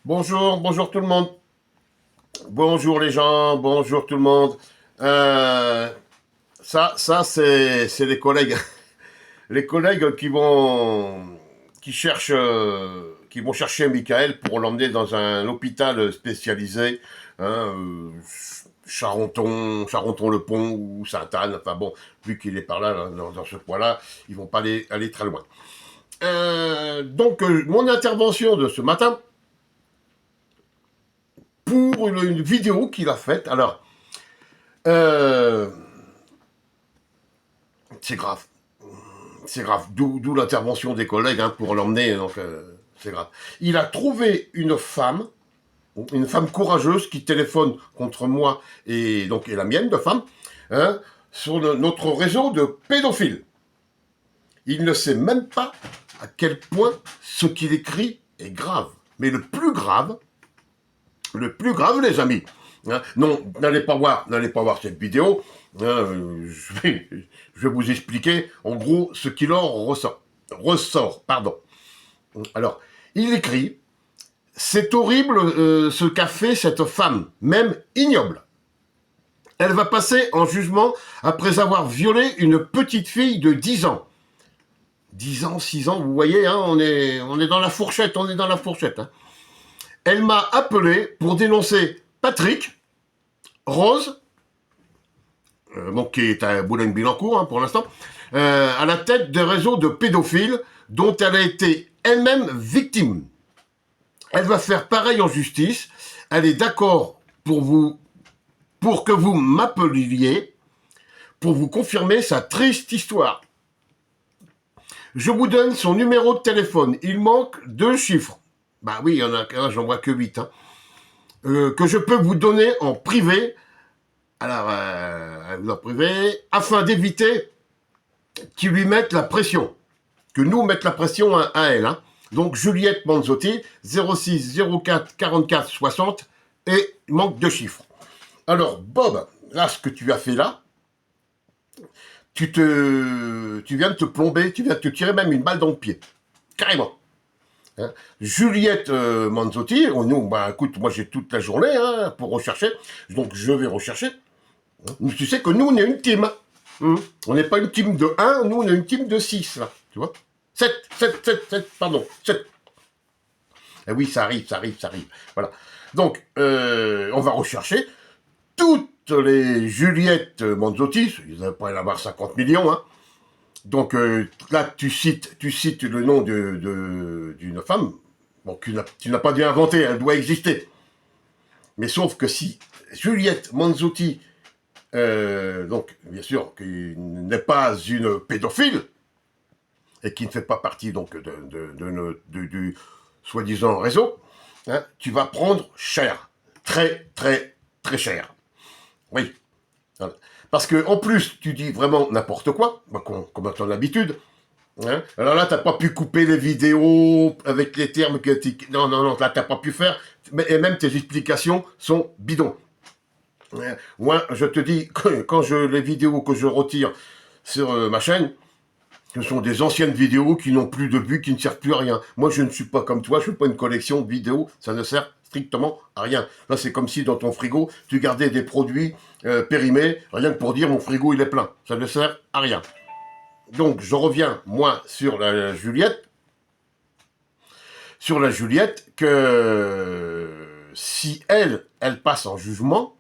Bonjour, bonjour tout le monde. Bonjour les gens, bonjour tout le monde. Euh, c'est les collègues, les collègues qui cherchent, qui vont chercher Michael pour l'emmener dans un hôpital spécialisé, hein, Charenton-le-Pont ou Sainte-Anne. Enfin bon, vu qu'il est par là, dans ce coin-là, ils vont pas aller très loin. Mon intervention de ce matin pour une vidéo qu'il a faite. Alors, Euh, c'est grave. C'est grave. D'où l'intervention des collègues pour l'emmener. C'est grave. Il a trouvé une femme courageuse qui téléphone contre moi et la mienne de femme, sur notre réseau de pédophiles. Il ne sait même pas à quel point ce qu'il écrit est grave. Mais le plus grave, les amis. Non, n'allez pas voir cette vidéo. Je vais vous expliquer en gros ce qu'il en ressort. Pardon. Alors, il écrit, c'est horrible ce qu'a fait cette femme, même ignoble. Elle va passer en jugement après avoir violé une petite fille de 10 ans. 10 ans, 6 ans, vous voyez, on est dans la fourchette, Elle m'a appelé pour dénoncer Patrick, Rose, qui est à Boulogne-Billancourt pour l'instant, à la tête des réseaux de pédophiles dont elle a été elle-même victime. Elle va faire pareil en justice. Elle est d'accord pour que vous m'appeliez, pour vous confirmer sa triste histoire. Je vous donne son numéro de téléphone. Il manque 2 chiffres. Bah oui, il y en a qu'un, j'en vois que 8. Que je peux vous donner en privé. Alors, en privé, afin d'éviter qu'ils lui mettent la pression. Que nous mettent la pression à elle. Donc, Juliette Manzotti, 06 04 44 60, et il manque 2 chiffres. Alors, Bob, là, ce que tu as fait là, tu viens de te plomber, tu viens de te tirer même une balle dans le pied. Carrément. Juliette Manzotti, nous, écoute, moi j'ai toute la journée pour rechercher, donc je vais rechercher. Tu sais que nous, on est une team. On n'est pas une team de 1, nous, on est une team de 6, là. Tu vois 7, pardon, 7. Eh oui, ça arrive. Voilà. Donc, on va rechercher toutes les Juliette Manzotti, il ne pas y en avoir 50 millions, Donc là, tu cites le nom d'une femme, bon, tu n'as pas dû inventer, elle doit exister. Mais sauf que si Juliette Manzotti, donc bien sûr, qui n'est pas une pédophile, et qui ne fait pas partie donc du soi-disant réseau, tu vas prendre cher. Très, très, très cher. Oui. Voilà. Parce que en plus, tu dis vraiment n'importe quoi, comme à ton habitude. Alors là, t'as pas pu couper les vidéos avec les termes que tu... Non, là, t'as pas pu faire. Et même tes explications sont bidons. Moi, je te dis, quand les vidéos que je retire sur ma chaîne, ce sont des anciennes vidéos qui n'ont plus de but, qui ne servent plus à rien. Moi, je ne suis pas comme toi, je ne fais pas une collection de vidéos, ça ne sert strictement à rien. Là, c'est comme si dans ton frigo, tu gardais des produits périmés, rien que pour dire mon frigo, il est plein. Ça ne sert à rien. Donc, je reviens, moi, sur la Juliette. Sur la Juliette, que si elle passe en jugement,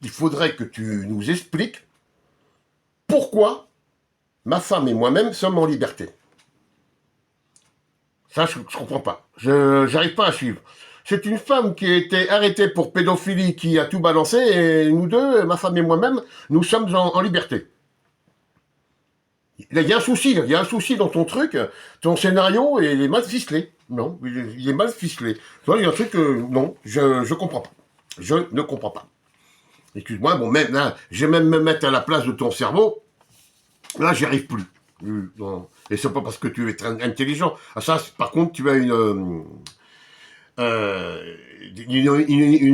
il faudrait que tu nous expliques pourquoi ma femme et moi-même sommes en liberté. Ça, je comprends pas. J'arrive pas à suivre. C'est une femme qui a été arrêtée pour pédophilie, qui a tout balancé, et nous deux, ma femme et moi-même, nous sommes en liberté. Il y a un souci dans ton truc, ton scénario, il est mal ficelé. Non, il est mal ficelé. Il y a un truc non, je comprends pas. Je ne comprends pas. Excuse-moi, bon, même là, je vais même me mettre à la place de ton cerveau. Là, j'y arrive plus. Non. Et c'est pas parce que tu es très intelligent. Ah, ça, par contre, tu as une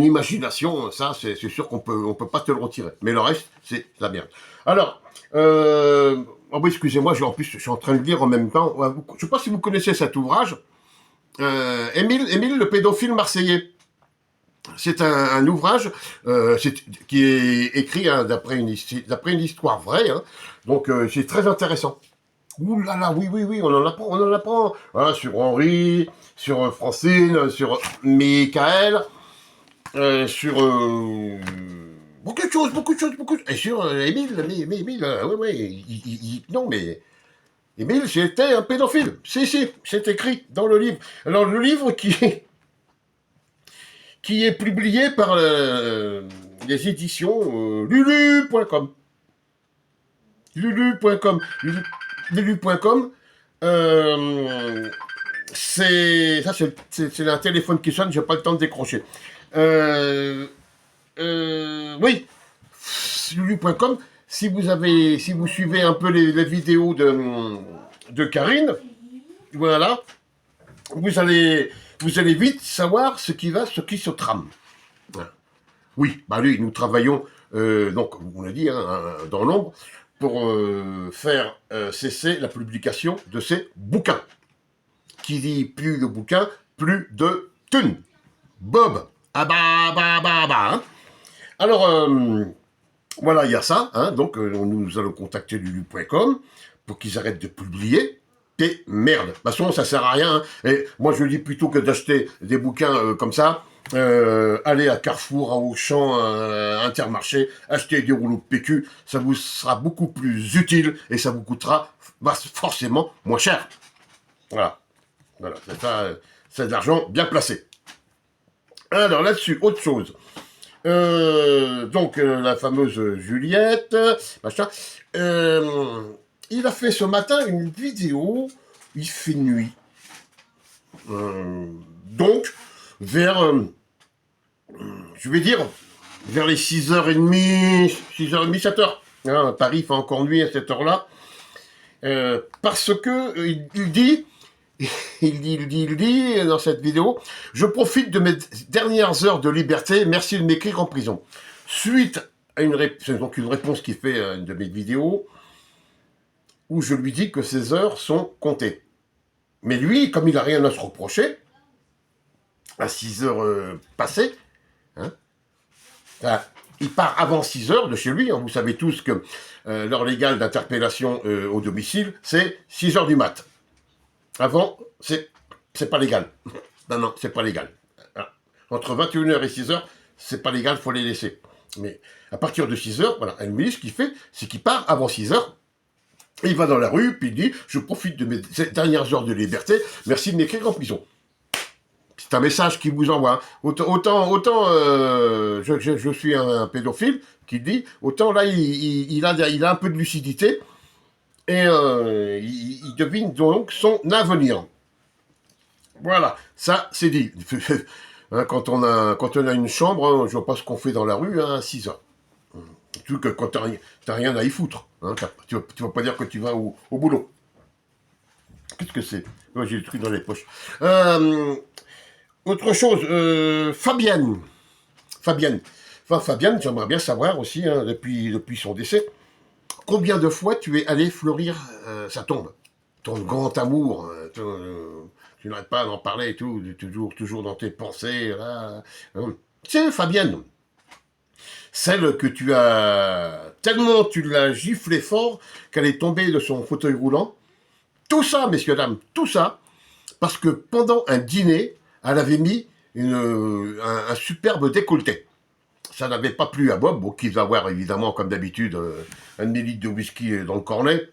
imagination, ça, c'est sûr qu'on peut pas te le retirer. Mais le reste, c'est la merde. Alors, oh oui, excusez-moi, en plus, je suis en train de lire en même temps. Je sais pas si vous connaissez cet ouvrage. Émile le pédophile marseillais. C'est un ouvrage qui est écrit hein, d'après une histoire vraie, hein. Donc c'est très intéressant. Ouh là là, oui, oui, oui, on en apprend. Hein, sur Henri, sur Francine, sur Michael, sur beaucoup de choses, beaucoup de choses, beaucoup de... Et sur Émile, Émile, ouais, ouais, non, mais Émile, c'était un pédophile. Si, c'est écrit dans le livre. Alors, le livre qui est publié par les éditions lulu.com. Lulu.com. Lulu.com. C'est un téléphone qui sonne, j'ai pas le temps de décrocher. Oui, lulu.com. Si vous suivez un peu les vidéos de Karine, voilà, vous allez vite savoir ce qui se trame. Oui, bah lui, nous travaillons, donc, on l'a dit, hein, dans l'ombre, pour faire cesser la publication de ces bouquins. Qui dit plus de bouquins, plus de thunes. Bob, ah bah, hein. Alors, voilà, il y a ça, hein, donc nous allons contacter lulu.com pour qu'ils arrêtent de publier. Et merde, de toute façon, ça sert à rien. Hein. Et moi, je dis plutôt que d'acheter des bouquins comme ça, allez à Carrefour, à Auchan, à Intermarché, acheter des rouleaux de PQ, ça vous sera beaucoup plus utile et ça vous coûtera forcément moins cher. Voilà, c'est de l'argent bien placé. Alors là-dessus, autre chose. Donc la fameuse Juliette, machin. Il a fait ce matin une vidéo, il fait nuit. Donc, vers, je vais dire, vers les 6h30, 7h. Hein, Paris fait encore nuit à cette heure-là. Parce que il dit dans cette vidéo, je profite de mes dernières heures de liberté, merci de m'écrire en prison. Suite à une réponse qu'il fait à une de mes vidéos, où je lui dis que ses heures sont comptées. Mais lui, comme il n'a rien à se reprocher, à 6 heures passées, hein, il part avant 6 heures de chez lui. Hein, vous savez tous que l'heure légale d'interpellation au domicile, c'est 6 heures du mat'. Avant, c'est pas légal. Non, c'est pas légal. Entre 21h et 6h, c'est pas légal, faut les laisser. Mais à partir de 6h, voilà, lui, ce qu'il fait, c'est qu'il part avant 6h, il va dans la rue, puis il dit, je profite de mes dernières heures de liberté, merci de m'écrire en prison. C'est un message qu'il vous envoie. Hein. Autant je suis un pédophile qui dit, autant là, il a un peu de lucidité, et il devine donc son avenir. Voilà, ça c'est dit. Hein, quand on a une chambre, hein, je vois pas ce qu'on fait dans la rue hein, à 6 heures. Surtout que quand t'as rien à y foutre. Hein, tu vas pas dire que tu vas au boulot. Qu'est-ce que c'est? Moi j'ai des trucs dans les poches. Autre chose, Fabienne, j'aimerais bien savoir aussi, hein, depuis son décès, combien de fois tu es allé fleurir sa tombe? Ton grand amour, tu n'arrêtes pas d'en parler et tout, toujours dans tes pensées. Là, hein. C'est Fabienne, celle que tellement tu l'as giflé fort qu'elle est tombée de son fauteuil roulant. Tout ça, messieurs, dames, tout ça, parce que pendant un dîner, elle avait mis un superbe décolleté. Ça n'avait pas plu à Bob, qui va avoir évidemment, comme d'habitude, un demi-litre de whisky dans le cornet.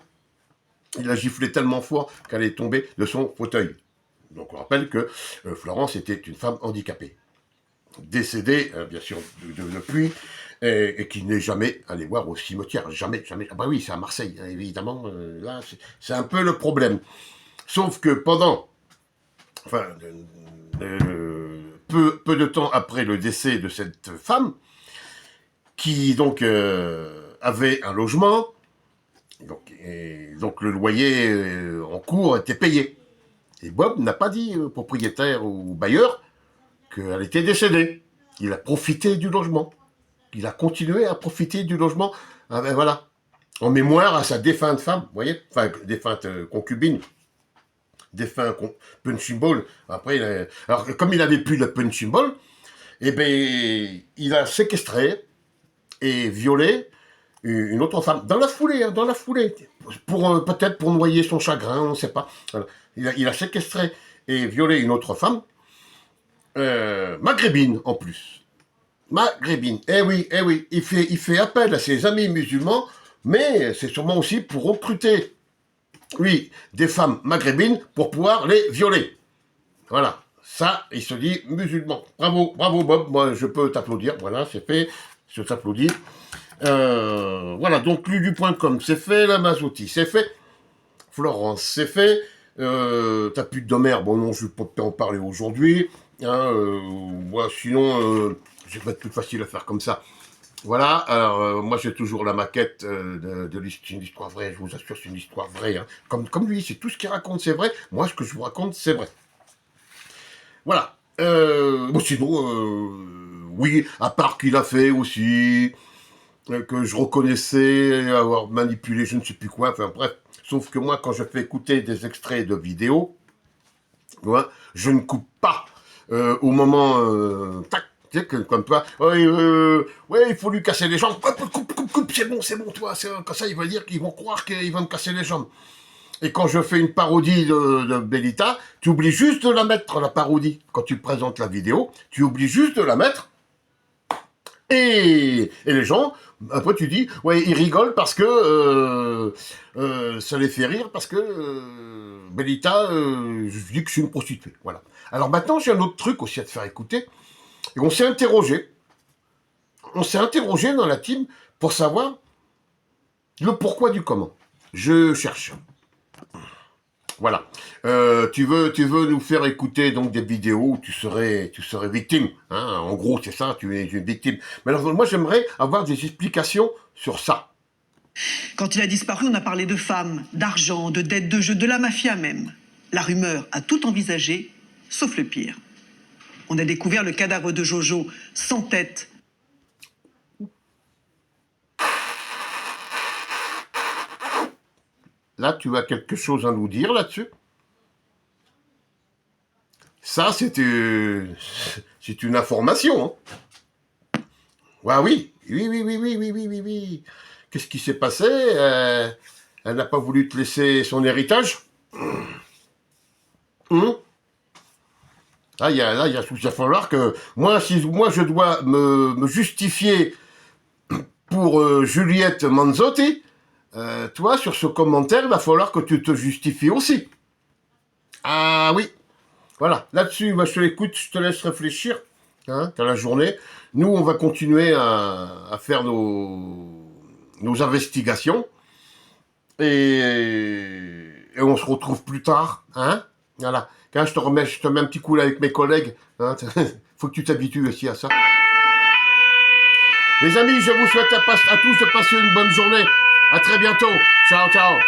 Il a giflé tellement fort qu'elle est tombée de son fauteuil. Donc on rappelle que Florence était une femme handicapée, décédée, bien sûr, depuis, et qui n'est jamais allée voir au cimetière. Jamais. Ah bah oui, c'est à Marseille, hein, évidemment. Là, c'est un peu le problème. Sauf que peu de temps après le décès de cette femme, qui donc avait un logement, donc le loyer en cours était payé. Et Bob n'a pas dit au propriétaire ou bailleur qu'elle était décédée. Il a profité du logement. Il a continué à profiter du logement, voilà, en mémoire à sa défunte femme, vous voyez, enfin défunte concubine. défunt punching ball. Après, alors comme il avait plus de punching ball, eh ben, il a séquestré et violé une autre femme dans la foulée, hein, dans la foulée, pour peut-être pour noyer son chagrin, on ne sait pas. Voilà. Il a séquestré et violé une autre femme, maghrébine en plus. Maghrébine. Eh oui, il fait appel à ses amis musulmans, mais c'est sûrement aussi pour recruter, oui, des femmes maghrébines pour pouvoir les violer. Voilà. Ça, il se dit musulman. Bravo, bravo Bob, moi je peux t'applaudir. Voilà, c'est fait. Je t'applaudis. Voilà, donc lulu.com, c'est fait. La Mazouti, c'est fait. Florence, c'est fait. T'as plus de Domer, bon non, je vais pas t'en parler aujourd'hui. Hein, voilà, sinon, c'est pas plus facile à faire comme ça. Voilà, alors moi j'ai toujours la maquette c'est une histoire vraie, je vous assure, c'est une histoire vraie. Hein. Comme lui, c'est tout ce qu'il raconte, c'est vrai. Moi, ce que je vous raconte, c'est vrai. Voilà. Bon, sinon, oui, à part qu'il a fait aussi, que je reconnaissais avoir manipulé je ne sais plus quoi, enfin bref. Sauf que moi, quand je fais écouter des extraits de vidéos, ouais, je ne coupe pas au moment, tac, tu sais, comme toi, ouais, il faut lui casser les jambes, coupe, c'est bon, toi, comme ça, il va dire qu'ils vont croire qu'il va me casser les jambes. Et quand je fais une parodie de Bellita, tu oublies juste de la mettre, la parodie. Quand tu présentes la vidéo, tu oublies juste de la mettre. Et les gens, après tu dis, ouais, ils rigolent parce que ça les fait rire, parce que Bellita, je dis que je suis une prostituée. Voilà. Alors maintenant, j'ai un autre truc aussi à te faire écouter. Et on s'est interrogé. On s'est interrogé dans la team pour savoir le pourquoi du comment. Je cherche. Voilà. Tu veux nous faire écouter donc des vidéos où tu serais victime. Hein, en gros, c'est ça, tu es une victime. Mais alors, moi, j'aimerais avoir des explications sur ça. Quand il a disparu, on a parlé de femmes, d'argent, de dettes de jeu, de la mafia même. La rumeur a tout envisagé, sauf le pire. On a découvert le cadavre de Jojo, sans tête. Là, tu as quelque chose à nous dire là-dessus? Ça, c'est une information. Hein. Ouais, oui. Oui. Qu'est-ce qui s'est passé? Elle n'a pas voulu te laisser son héritage? Là, il va falloir que si moi je dois me justifier pour Juliette Manzotti, toi, sur ce commentaire, il va falloir que tu te justifies aussi. Ah oui. Voilà. Là-dessus, je te l'écoute, je te laisse réfléchir. Hein, t'as la journée. Nous, on va continuer à faire nos investigations. Et on se retrouve plus tard. Hein. Voilà. Quand je te mets un petit coup là avec mes collègues. Hein, faut que tu t'habitues aussi à ça. Les amis, je vous souhaite à tous de passer une bonne journée. À très bientôt. Ciao, ciao.